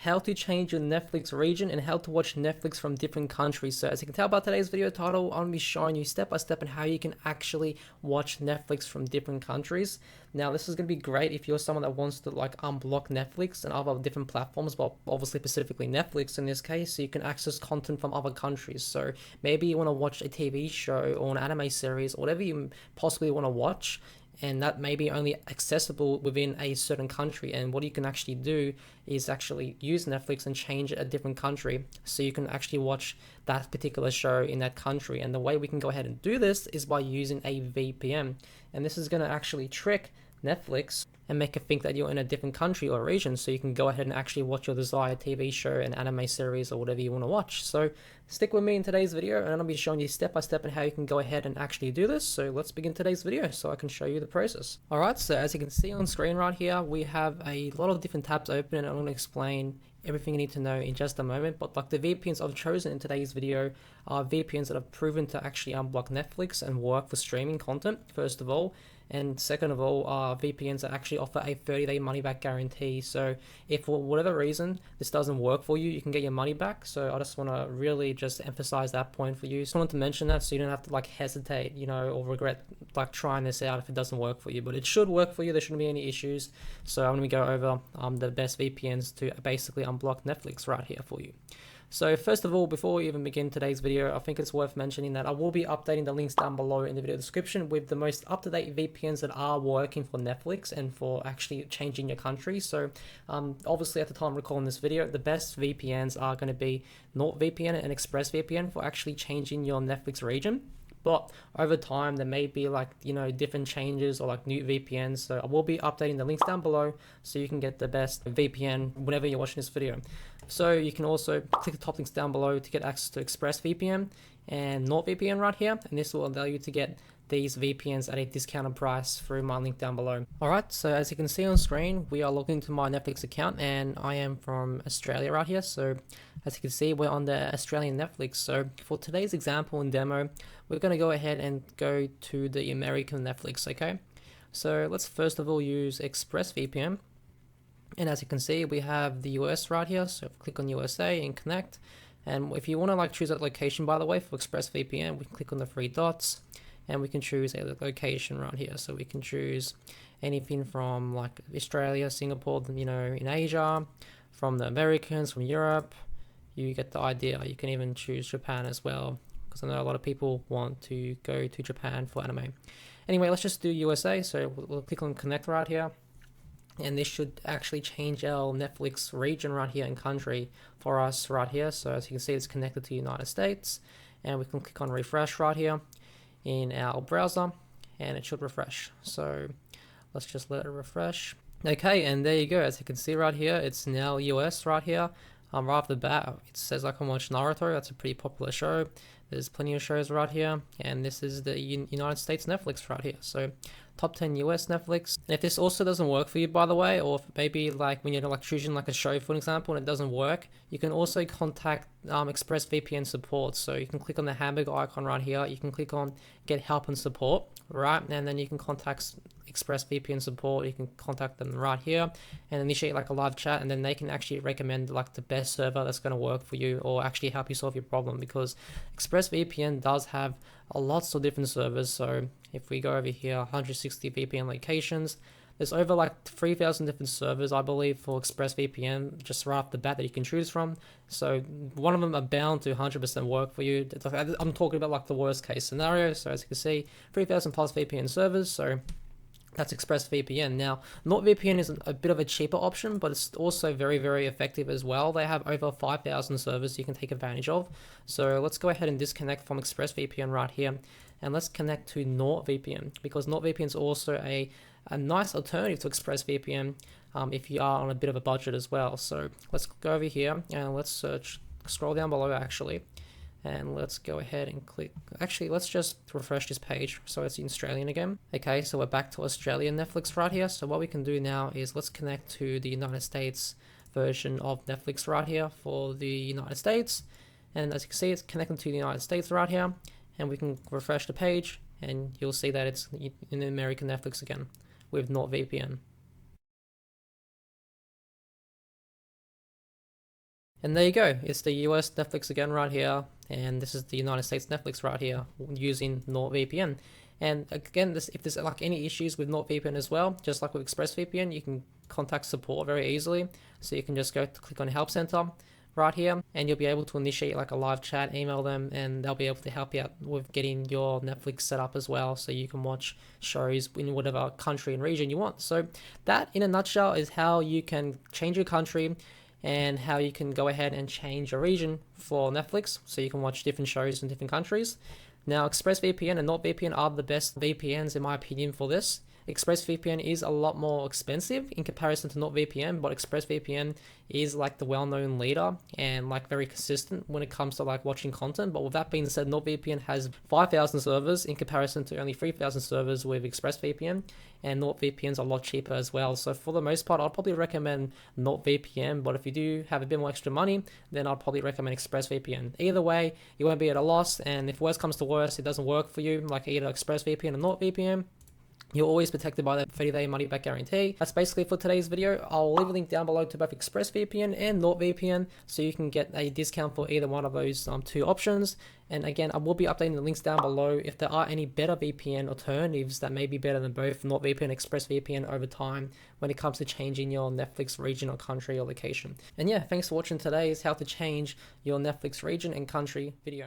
how to change your Netflix region and how to watch Netflix from different countries. So as you can tell by today's video title, I'm going to be showing you step by step on how you can actually watch Netflix from different countries. Now this is going to be great if you're someone that wants to like unblock Netflix and other different platforms, but obviously specifically Netflix in this case, so you can access content from other countries. So maybe you want to watch a TV show or an anime series or whatever you possibly want to watch, and that may be only accessible within a certain country. And what you can actually do is actually use Netflix and change a different country so you can actually watch that particular show in that country. And the way we can go ahead and do this is by using a VPN, and this is going to actually trick Netflix and make it think that you're in a different country or region, so you can go ahead and actually watch your desired TV show, an anime series, or whatever you want to watch. So stick with me in today's video, and I'll be showing you step by step on how you can go ahead and actually do this. So let's begin today's video so I can show you the process. Alright, so as you can see on screen right here, we have a lot of different tabs open, and I'm going to explain everything you need to know in just a moment. But like the VPNs I've chosen in today's video are VPNs that have proven to actually unblock Netflix and work for streaming content, first of all. And second of all, are VPNs that actually offer a 30-day money-back guarantee. So if for whatever reason this doesn't work for you, you can get your money back. So I just want to really just emphasize that point for you. Just wanted to mention that so you don't have to like hesitate, you know, or regret like trying this out if it doesn't work for you. But it should work for you. There shouldn't be any issues. So I'm going to go over the best VPNs to basically unblock Netflix right here for you. So first of all, before we even begin today's video, I think it's worth mentioning that I will be updating the links down below in the video description with the most up-to-date VPNs that are working for Netflix and for actually changing your country. So obviously at the time of recording this video, the best VPNs are going to be NordVPN and ExpressVPN for actually changing your Netflix region. But over time, there may be like, you know, different changes or like new VPNs. So I will be updating the links down below so you can get the best VPN whenever you're watching this video. So you can also click the top links down below to get access to ExpressVPN and NordVPN right here. And this will allow you to get these VPNs at a discounted price through my link down below. Alright, so as you can see on screen, we are logged into my Netflix account, and I am from Australia right here. So as you can see, we're on the Australian Netflix. So for today's example and demo, we're going to go ahead and go to the American Netflix, okay? So let's first of all use ExpressVPN. And as you can see, we have the US right here. So click on USA and connect. And if you want to like choose that location, by the way, for ExpressVPN, we can click on the three dots and we can choose a location right here. So we can choose anything from like Australia, Singapore, you know, in Asia, from the Americans, from Europe. You get the idea. You can even choose Japan as well, because I know a lot of people want to go to Japan for anime. Anyway, let's just do USA. So we'll click on connect right here. And this should actually change our Netflix region right here and country for us right here. So as you can see, it's connected to the United States, and we can click on refresh right here in our browser, and it should refresh. So let's just let it refresh. Okay, and there you go. As you can see right here, it's now US right here. Right off the bat, it says I can watch Naruto. That's a pretty popular show. There's plenty of shows right here, and this is the United States Netflix right here. So top 10 US Netflix. And if this also doesn't work for you, by the way, or if maybe like when you're like choosing like a show, for example, and it doesn't work, you can also contact ExpressVPN support. So you can click on the hamburger icon right here. You can click on get help and support, right? And then you can contact ExpressVPN support. You can contact them right here and initiate like a live chat, and then they can actually recommend like the best server that's going to work for you or actually help you solve your problem, because ExpressVPN does have lots of different servers. So if we go over here, 160 VPN locations, there's over like 3,000 different servers, I believe, for ExpressVPN just right off the bat that you can choose from. So one of them are bound to 100% work for you. I'm talking about like the worst case scenario. So as you can see, 3,000 plus VPN servers. So that's ExpressVPN. Now, NordVPN is a bit of a cheaper option, but it's also very, very effective as well. They have over 5,000 servers you can take advantage of. So let's go ahead and disconnect from ExpressVPN right here, and let's connect to NordVPN, because NordVPN is also a nice alternative to ExpressVPN if you are on a bit of a budget as well. So let's go over here and let's scroll down below actually. And let's go ahead and click. Actually, let's just refresh this page so it's in Australian again. Okay, so we're back to Australian Netflix right here. So what we can do now is let's connect to the United States version of Netflix right here for the United States. And as you can see, it's connected to the United States right here. And we can refresh the page and you'll see that it's in the American Netflix again with NordVPN. And there you go. It's the US Netflix again right here. And this is the United States Netflix right here using NordVPN. And again, if there's like any issues with NordVPN as well, just like with ExpressVPN, you can contact support very easily. So you can just go to click on Help Center right here, and you'll be able to initiate like a live chat, email them, and they'll be able to help you out with getting your Netflix set up as well, so you can watch shows in whatever country and region you want. So that, in a nutshell, is how you can change your country and how you can go ahead and change your region for Netflix, so you can watch different shows in different countries. Now, ExpressVPN and NordVPN are the best VPNs in my opinion for this. ExpressVPN is a lot more expensive in comparison to NordVPN, but ExpressVPN is like the well-known leader and like very consistent when it comes to like watching content. But with that being said, NordVPN has 5,000 servers in comparison to only 3,000 servers with ExpressVPN, and NordVPN is a lot cheaper as well. So for the most part, I'd probably recommend NordVPN, but if you do have a bit more extra money, then I'd probably recommend ExpressVPN. Either way, you won't be at a loss, and if worst comes to worst, it doesn't work for you, like either ExpressVPN or NordVPN, you're always protected by that 30-day money-back guarantee. That's basically for today's video. I'll leave a link down below to both ExpressVPN and NordVPN, so you can get a discount for either one of those two options. And again, I will be updating the links down below if there are any better VPN alternatives that may be better than both NordVPN and ExpressVPN over time when it comes to changing your Netflix region or country or location. And yeah, thanks for watching today's how to change your Netflix region and country video.